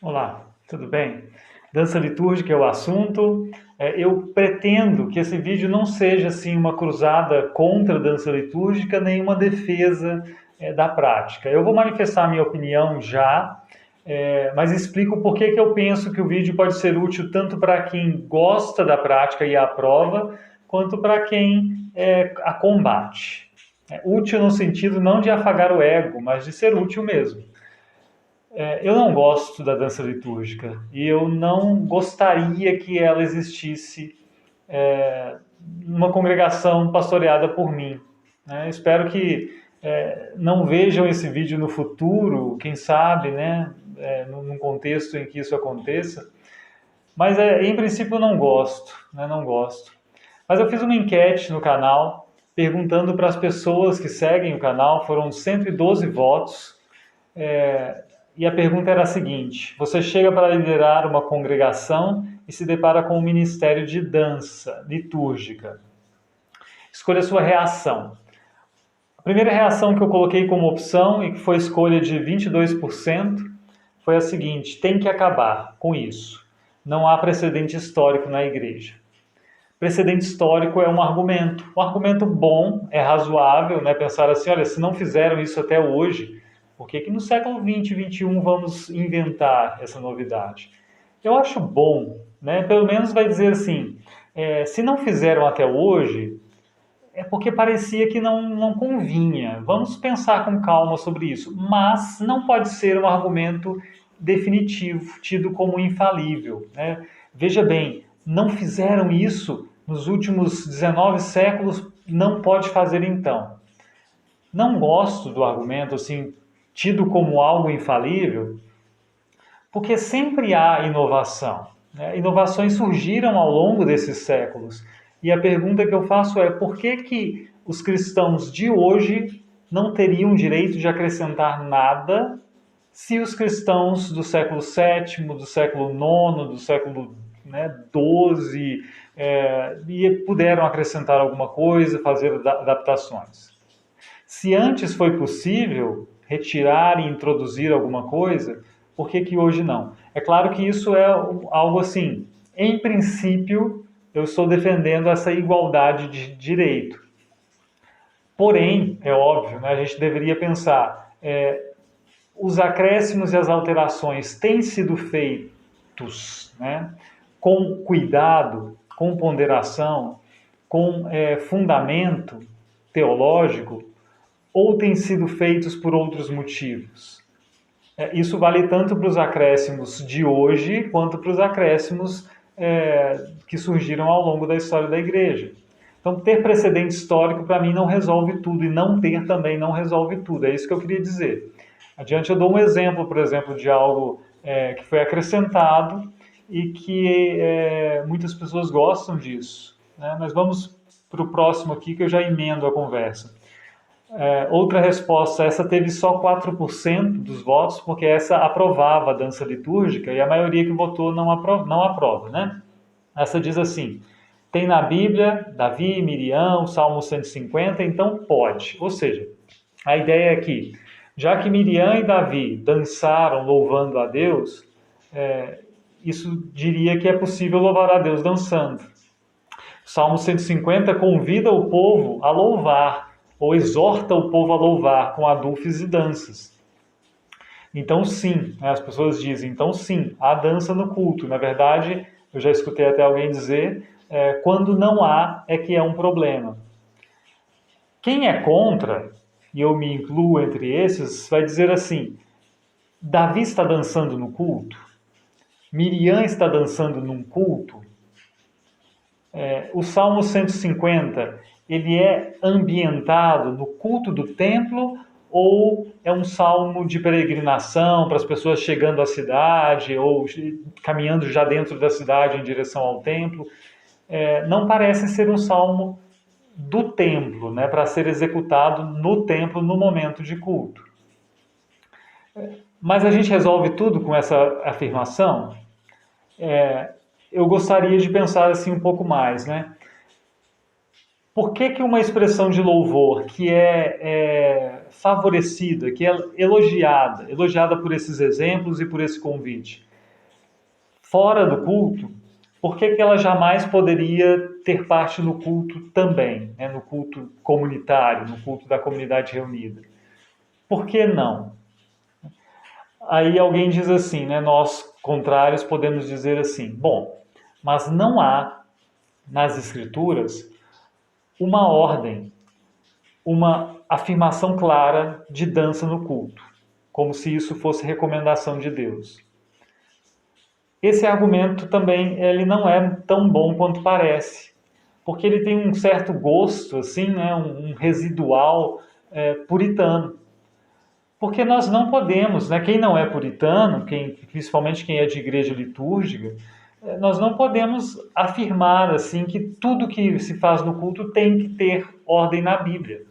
Olá, tudo bem? Dança litúrgica é o assunto. Eu pretendo que esse vídeo não seja assim uma cruzada contra a dança litúrgica, nem uma defesa da prática. Eu vou manifestar a minha opinião já, mas explico por que eu penso que o vídeo pode ser útil tanto para quem gosta da prática e a aprova, quanto para quem a combate. Útil no sentido não de afagar o ego, mas de ser útil mesmo. Eu não gosto da dança litúrgica e eu não gostaria que ela existisse numa congregação pastoreada por mim, né? Espero que não vejam esse vídeo no futuro, quem sabe, né, num contexto em que isso aconteça, mas em princípio eu não gosto, né, não gosto. Mas eu fiz uma enquete no canal perguntando para as pessoas que seguem o canal, foram 112 votos, e a pergunta era a seguinte: você chega para liderar uma congregação e se depara com um ministério de dança litúrgica. Escolha a sua reação. A primeira reação que eu coloquei como opção e que foi escolha de 22% foi a seguinte: tem que acabar com isso. Não há precedente histórico na igreja. Precedente histórico é um argumento bom, é razoável, né? Pensar assim, olha, se não fizeram isso até hoje, por que no século 20 e 21 vamos inventar essa novidade? Eu acho bom, né? Pelo menos vai dizer assim, se não fizeram até hoje, é porque parecia que não convinha. Vamos pensar com calma sobre isso. Mas não pode ser um argumento definitivo, tido como infalível, né? Veja bem, não fizeram isso nos últimos 19 séculos, não pode fazer então. Não gosto do argumento assim, tido como algo infalível, porque sempre há inovação, né? Inovações surgiram ao longo desses séculos. E a pergunta que eu faço é: por que os cristãos de hoje não teriam direito de acrescentar nada se os cristãos do século sétimo, do século nono, do século, né, 12 puderam acrescentar alguma coisa, fazer adaptações? Se antes foi possível retirar e introduzir alguma coisa, por que hoje não? É claro que isso é algo assim, em princípio, eu estou defendendo essa igualdade de direito. Porém, é óbvio, né, a gente deveria pensar, os acréscimos e as alterações têm sido feitos, né, com cuidado, com ponderação, com fundamento teológico, ou têm sido feitos por outros motivos? Isso vale tanto para os acréscimos de hoje, quanto para os acréscimos que surgiram ao longo da história da igreja. Então, ter precedente histórico, para mim, não resolve tudo, e não ter também não resolve tudo. É isso que eu queria dizer. Adiante, eu dou um exemplo, por exemplo, de algo que foi acrescentado e que muitas pessoas gostam disso, né? Mas vamos para o próximo aqui, que eu já emendo a conversa. Outra resposta, essa teve só 4% dos votos, porque essa aprovava a dança litúrgica e a maioria que votou não aprova, né? Essa diz assim: tem na Bíblia Davi, Miriam, o Salmo 150, então pode. Ou seja, a ideia é que, já que Miriam e Davi dançaram louvando a Deus, isso diria que é possível louvar a Deus dançando. O Salmo 150 convida o povo a louvar, ou exorta o povo a louvar com adufes e danças. Então sim, né, as pessoas dizem, então sim, há dança no culto. Na verdade, eu já escutei até alguém dizer, quando não há é que é um problema. Quem é contra, e eu me incluo entre esses, vai dizer assim: Davi está dançando no culto? Miriam está dançando num culto? O Salmo 150, ele é ambientado no culto do templo, ou é um salmo de peregrinação para as pessoas chegando à cidade ou caminhando já dentro da cidade em direção ao templo? Não parece ser um salmo do templo, né, para ser executado no templo no momento de culto. Mas a gente resolve tudo com essa afirmação? Eu gostaria de pensar assim um pouco mais, né? Por que uma expressão de louvor que favorecida, que é elogiada por esses exemplos e por esse convite, fora do culto, por que ela jamais poderia ter parte no culto também, né? No culto comunitário, no culto da comunidade reunida? Por que não? Aí alguém diz assim, né? Nós, contrários, podemos dizer assim, bom, mas não há nas Escrituras uma ordem, uma afirmação clara de dança no culto, como se isso fosse recomendação de Deus. Esse argumento também ele não é tão bom quanto parece, porque ele tem um certo gosto, assim, né, um residual puritano. Porque nós não podemos, né, quem não é puritano, principalmente quem é de igreja litúrgica, nós não podemos afirmar assim que tudo que se faz no culto tem que ter ordem na Bíblia.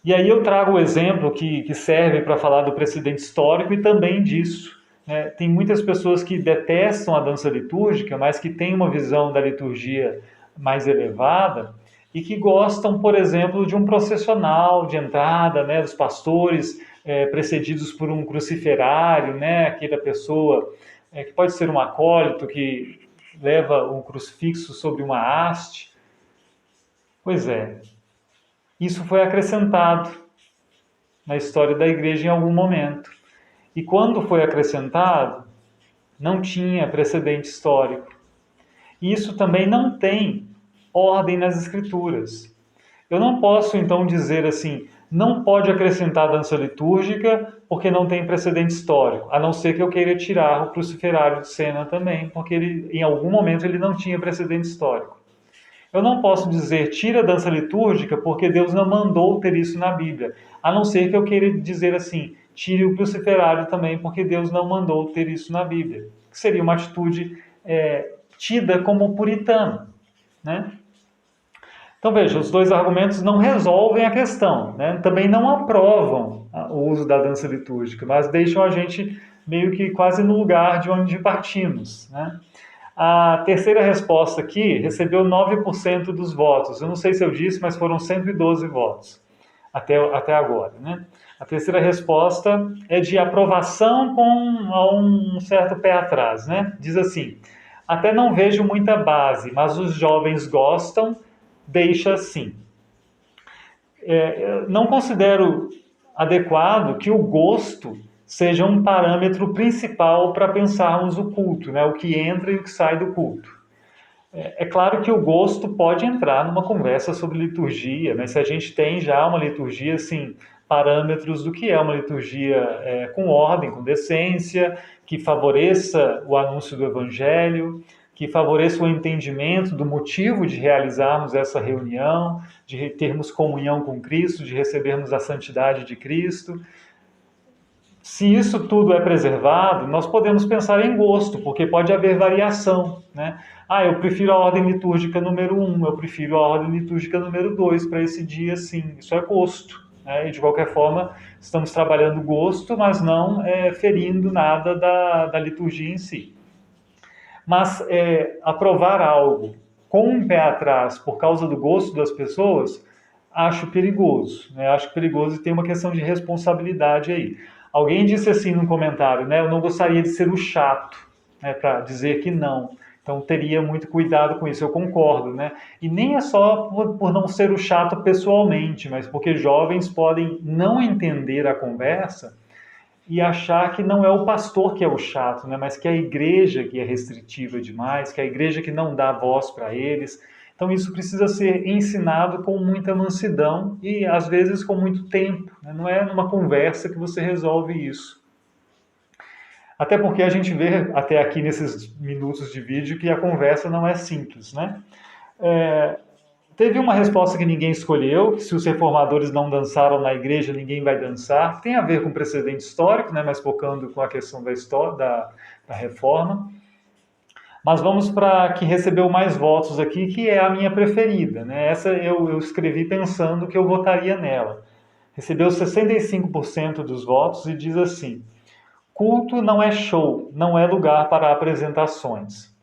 E aí eu trago o exemplo que serve para falar do precedente histórico e também disso. Né? Tem muitas pessoas que detestam a dança litúrgica, mas que têm uma visão da liturgia mais elevada e que gostam, por exemplo, de um processional de entrada, né, dos pastores precedidos por um cruciferário, né, aquela pessoa que pode ser um acólito que leva um crucifixo sobre uma haste. Pois é, isso foi acrescentado na história da igreja em algum momento. E quando foi acrescentado, não tinha precedente histórico. E isso também não tem ordem nas escrituras. Eu não posso então dizer assim, não pode acrescentar dança litúrgica porque não tem precedente histórico, a não ser que eu queira tirar o cruciferário de cena também, porque ele, em algum momento ele não tinha precedente histórico. Eu não posso dizer tira a dança litúrgica porque Deus não mandou ter isso na Bíblia, a não ser que eu queira dizer assim, tire o cruciferário também porque Deus não mandou ter isso na Bíblia. Que seria uma atitude tida como puritana, né? Então veja, os dois argumentos não resolvem a questão, né? Também não aprovam o uso da dança litúrgica, mas deixam a gente meio que quase no lugar de onde partimos, né? A terceira resposta aqui recebeu 9% dos votos. Eu não sei se eu disse, mas foram 112 votos até agora, né? A terceira resposta é de aprovação com um certo pé atrás, né? Diz assim, até não vejo muita base, mas os jovens gostam, deixa assim. Não considero adequado que o gosto seja um parâmetro principal para pensarmos o culto, né? O que entra e o que sai do culto. É claro que o gosto pode entrar numa conversa sobre liturgia, mas se a gente tem já uma liturgia, assim, parâmetros do que é uma liturgia com ordem, com decência, que favoreça o anúncio do evangelho, que favoreça o entendimento do motivo de realizarmos essa reunião, de termos comunhão com Cristo, de recebermos a santidade de Cristo. Se isso tudo é preservado, nós podemos pensar em gosto, porque pode haver variação, né? Eu prefiro a ordem litúrgica número 1, eu prefiro a ordem litúrgica número 2 para esse dia, sim. Isso é gosto, né? E de qualquer forma, estamos trabalhando gosto, mas não ferindo nada da liturgia em si. Mas aprovar algo com um pé atrás por causa do gosto das pessoas, acho perigoso, né? Acho perigoso e tem uma questão de responsabilidade aí. Alguém disse assim no comentário, né? Eu não gostaria de ser o chato, né? Para dizer que não. Então teria muito cuidado com isso, eu concordo, né? E nem é só por não ser o chato pessoalmente, mas porque jovens podem não entender a conversa e achar que não é o pastor que é o chato, né? Mas que é a igreja que é restritiva demais, que é a igreja que não dá voz para eles. Então isso precisa ser ensinado com muita mansidão e às vezes com muito tempo, né? Não é numa conversa que você resolve isso. Até porque a gente vê até aqui nesses minutos de vídeo que a conversa não é simples, né? Teve uma resposta que ninguém escolheu, que se os reformadores não dançaram na igreja, ninguém vai dançar. Tem a ver com precedente histórico, né? Mas focando com a questão da história, da reforma. Mas vamos para a que recebeu mais votos aqui, que é a minha preferida, né? Essa eu escrevi pensando que eu votaria nela. Recebeu 65% dos votos e diz assim: culto não é show, não é lugar para apresentações.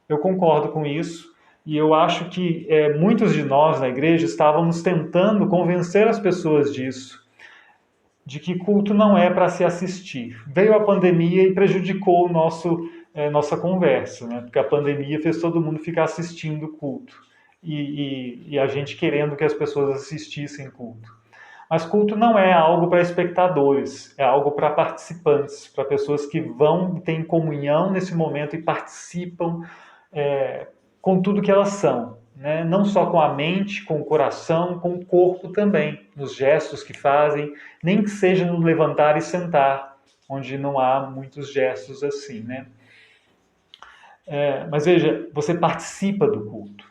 Eu concordo com isso e eu acho que muitos de nós na igreja estávamos tentando convencer as pessoas disso, de que culto não é para se assistir. Veio a pandemia e prejudicou o nosso nossa conversa, né? Porque a pandemia fez todo mundo ficar assistindo o culto e a gente querendo que as pessoas assistissem culto. Mas culto não é algo para espectadores, é algo para participantes, para pessoas que vão e têm comunhão nesse momento e participam com tudo que elas são. Né? Não só com a mente, com o coração, com o corpo também, nos gestos que fazem, nem que seja no levantar e sentar, onde não há muitos gestos assim. Né? Mas veja, você participa do culto,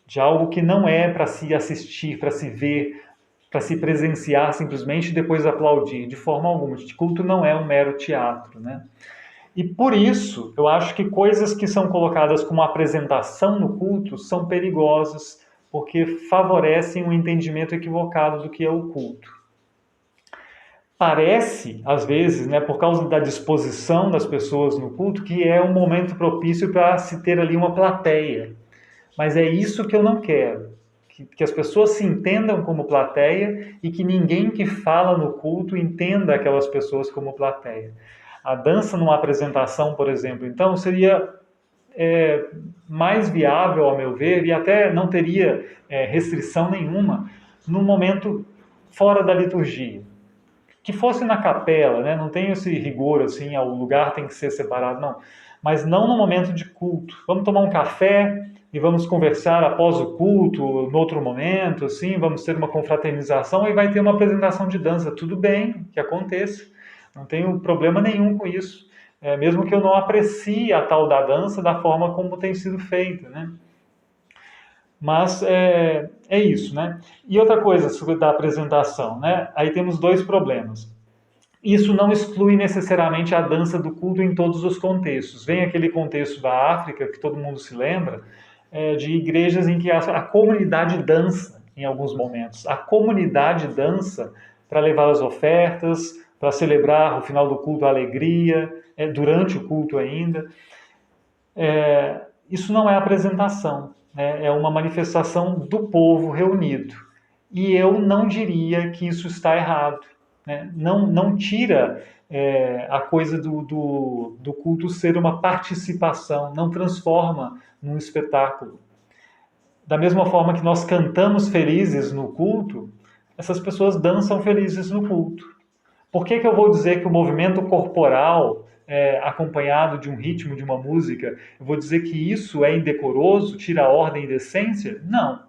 de algo que não é para se assistir, para se ver, para se presenciar simplesmente e depois aplaudir, de forma alguma. O culto não é um mero teatro, né? E por isso, eu acho que coisas que são colocadas como apresentação no culto são perigosas, porque favorecem um entendimento equivocado do que é o culto. Parece, às vezes, né, por causa da disposição das pessoas no culto, que é um momento propício para se ter ali uma plateia. Mas é isso que eu não quero. Que as pessoas se entendam como plateia e que ninguém que fala no culto entenda aquelas pessoas como plateia. A dança numa apresentação, por exemplo, então, seria mais viável, ao meu ver, e até não teria restrição nenhuma, num momento fora da liturgia. Que fosse na capela, né? Não tem esse rigor assim, o lugar tem que ser separado, não. Mas não no momento de culto. Vamos tomar um café e vamos conversar após o culto, no outro momento, assim, vamos ter uma confraternização e vai ter uma apresentação de dança. Tudo bem que aconteça, não tenho problema nenhum com isso. Mesmo que eu não aprecie a tal da dança da forma como tem sido feita, né? Mas é isso, né? E outra coisa sobre da apresentação, né? Aí temos dois problemas. Isso não exclui necessariamente a dança do culto em todos os contextos. Vem aquele contexto da África, que todo mundo se lembra, de igrejas em que a comunidade dança em alguns momentos. A comunidade dança para levar as ofertas, para celebrar o final do culto a alegria, durante o culto ainda. Isso não é apresentação, né? É uma manifestação do povo reunido. E eu não diria que isso está errado. Né? Não tira a coisa do culto ser uma participação, não transforma num espetáculo. Da mesma forma que nós cantamos felizes no culto, essas pessoas dançam felizes no culto. Por que eu vou dizer que o movimento corporal, acompanhado de um ritmo, de uma música, eu vou dizer que isso é indecoroso, tira a ordem e decência? Não,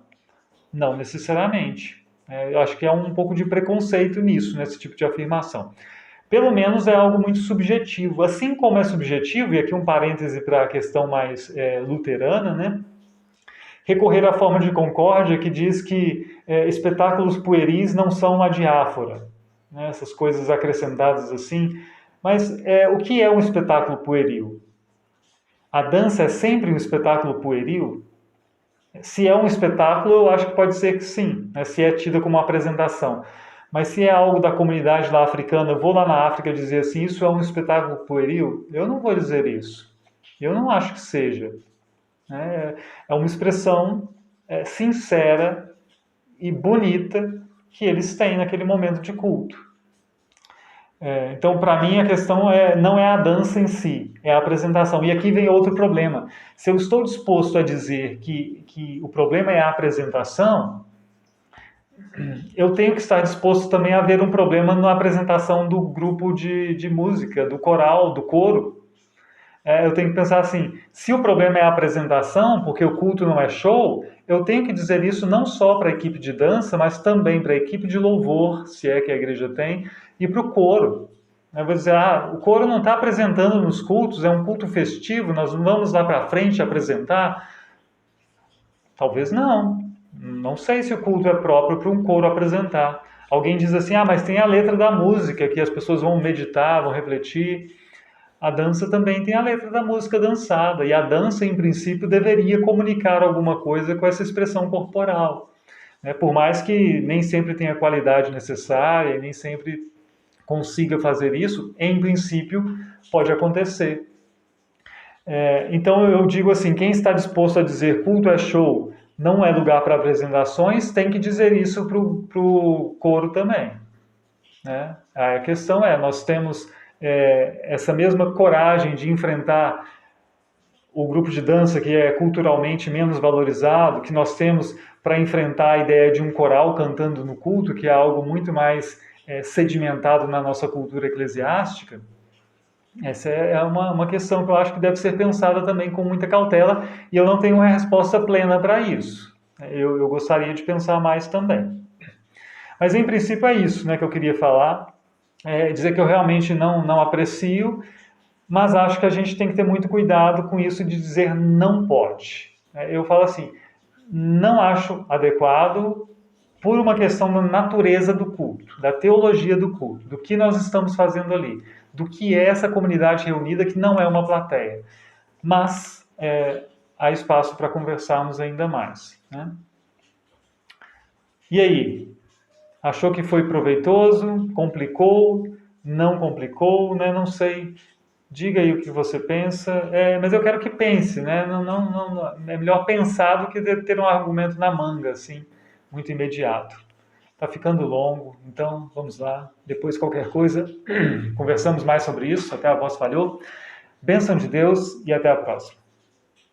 não necessariamente. Eu acho que há um pouco de preconceito nisso, nesse tipo de afirmação. Pelo menos é algo muito subjetivo. Assim como é subjetivo, e aqui um parêntese para a questão mais luterana, né? Recorrer à forma de concórdia que diz que espetáculos pueris não são uma diáfora, né? Essas coisas acrescentadas assim. Mas o que é um espetáculo pueril? A dança é sempre um espetáculo pueril? Se é um espetáculo, eu acho que pode ser que sim, né? Se é tida como uma apresentação. Mas se é algo da comunidade lá africana, eu vou lá na África dizer assim, isso é um espetáculo pueril? Eu não vou dizer isso. Eu não acho que seja. É uma expressão sincera e bonita que eles têm naquele momento de culto. Então, para mim, a questão não é a dança em si, é a apresentação. E aqui vem outro problema. Se eu estou disposto a dizer que o problema é a apresentação, eu tenho que estar disposto também a ver um problema na apresentação do grupo de música, do coral, do coro. Eu tenho que pensar assim, se o problema é a apresentação, porque o culto não é show, eu tenho que dizer isso não só para a equipe de dança, mas também para a equipe de louvor, se é que a igreja tem, e para o coro. Eu vou dizer, o coro não está apresentando nos cultos, é um culto festivo, nós não vamos lá para frente apresentar? Talvez não. Não sei se o culto é próprio para um coro apresentar. Alguém diz assim, mas tem a letra da música, que as pessoas vão meditar, vão refletir. A dança também tem a letra da música dançada, e a dança, em princípio, deveria comunicar alguma coisa com essa expressão corporal. Por mais que nem sempre tenha a qualidade necessária, e nem sempre consiga fazer isso, em princípio, pode acontecer. Então eu digo assim, quem está disposto a dizer culto é show, não é lugar para apresentações, tem que dizer isso para o coro também. Né? A questão nós temos essa mesma coragem de enfrentar o grupo de dança que é culturalmente menos valorizado, que nós temos para enfrentar a ideia de um coral cantando no culto, que é algo muito mais sedimentado na nossa cultura eclesiástica. Essa é uma questão que eu acho que deve ser pensada também com muita cautela, e eu não tenho uma resposta plena para isso. Eu gostaria de pensar mais também. Mas, em princípio, é isso, né, que eu queria falar. Dizer que eu realmente não aprecio, mas acho que a gente tem que ter muito cuidado com isso de dizer não pode. Eu falo assim, não acho adequado por uma questão da natureza do culto, da teologia do culto, do que nós estamos fazendo ali, do que é essa comunidade reunida que não é uma plateia. Mas há espaço para conversarmos ainda mais, né? E aí? Achou que foi proveitoso? Complicou? Não complicou? Né? Não sei. Diga aí o que você pensa. Mas eu quero que pense, né? Não, é melhor pensar do que ter um argumento na manga, assim, muito imediato. Está ficando longo, então vamos lá. Depois, qualquer coisa, conversamos mais sobre isso. Até a voz falhou. Bênção de Deus e até a próxima.